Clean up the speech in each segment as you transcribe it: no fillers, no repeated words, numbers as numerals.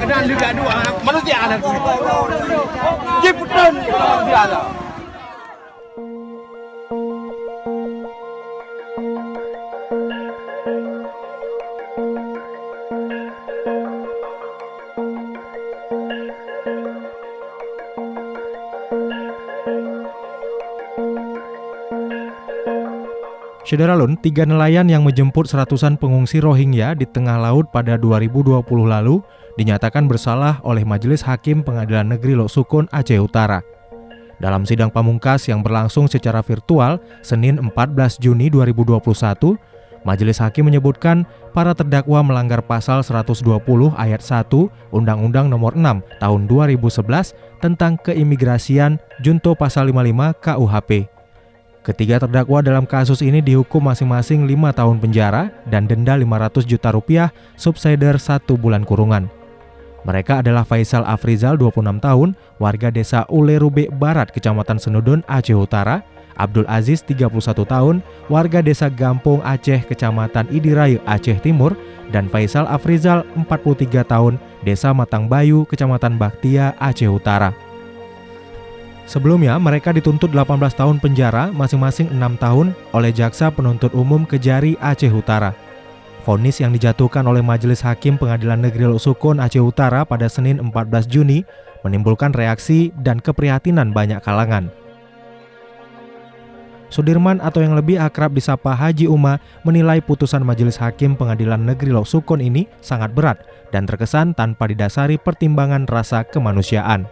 Kedan juga dua manusia ada. Ciputan dia. Syederalun, 3 nelayan yang menjemput seratusan pengungsi Rohingya di tengah laut pada 2020 lalu dinyatakan bersalah oleh Majelis Hakim Pengadilan Negeri Lok Sukun, Aceh Utara. Dalam sidang pamungkas yang berlangsung secara virtual Senin 14 Juni 2021, Majelis Hakim menyebutkan para terdakwa melanggar pasal 120 ayat 1 Undang-Undang Nomor 6 Tahun 2011 tentang keimigrasian junto pasal 55 KUHP. Ketiga terdakwa dalam kasus ini dihukum masing-masing 5 tahun penjara dan denda 500 juta rupiah subsidiar 1 bulan kurungan. Mereka adalah Faisal Afrizal 26 tahun, warga desa Ulerube Barat, Kecamatan Senudun, Aceh Utara, Abdul Aziz 31 tahun, warga desa Gampung Aceh, Kecamatan Idirayu, Aceh Timur, dan Faisal Afrizal 43 tahun, desa Matang Bayu, Kecamatan Baktia, Aceh Utara. Sebelumnya, mereka dituntut 18 tahun penjara, masing-masing 6 tahun oleh Jaksa Penuntut Umum Kejari Aceh Utara. Vonis yang dijatuhkan oleh Majelis Hakim Pengadilan Negeri Lok Sukun, Aceh Utara pada Senin 14 Juni menimbulkan reaksi dan keprihatinan banyak kalangan. Sudirman atau yang lebih akrab disapa Haji Uma menilai putusan Majelis Hakim Pengadilan Negeri Lok Sukun ini sangat berat dan terkesan tanpa didasari pertimbangan rasa kemanusiaan.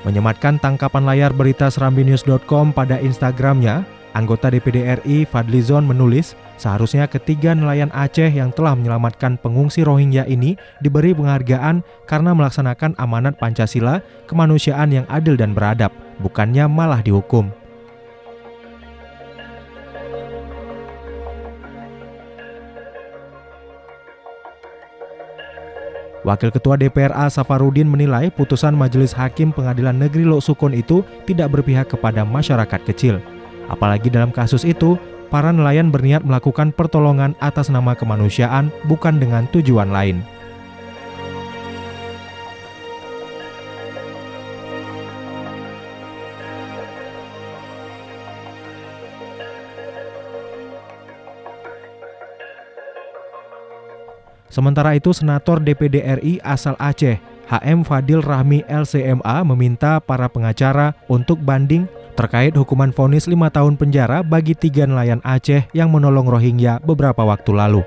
Menyematkan tangkapan layar berita serambinews.com pada Instagramnya, anggota DPD RI Fadlizon menulis, seharusnya ketiga nelayan Aceh yang telah menyelamatkan pengungsi Rohingya ini diberi penghargaan karena melaksanakan amanat Pancasila, kemanusiaan yang adil dan beradab, bukannya malah dihukum. Wakil Ketua DPRA Safarudin menilai putusan Majelis Hakim Pengadilan Negeri Lok Sukun itu tidak berpihak kepada masyarakat kecil. Apalagi dalam kasus itu, para nelayan berniat melakukan pertolongan atas nama kemanusiaan bukan dengan tujuan lain. Sementara itu, Senator DPD RI asal Aceh, HM Fadil Rahmi LCMA meminta para pengacara untuk banding terkait hukuman vonis 5 tahun penjara bagi 3 nelayan Aceh yang menolong Rohingya beberapa waktu lalu.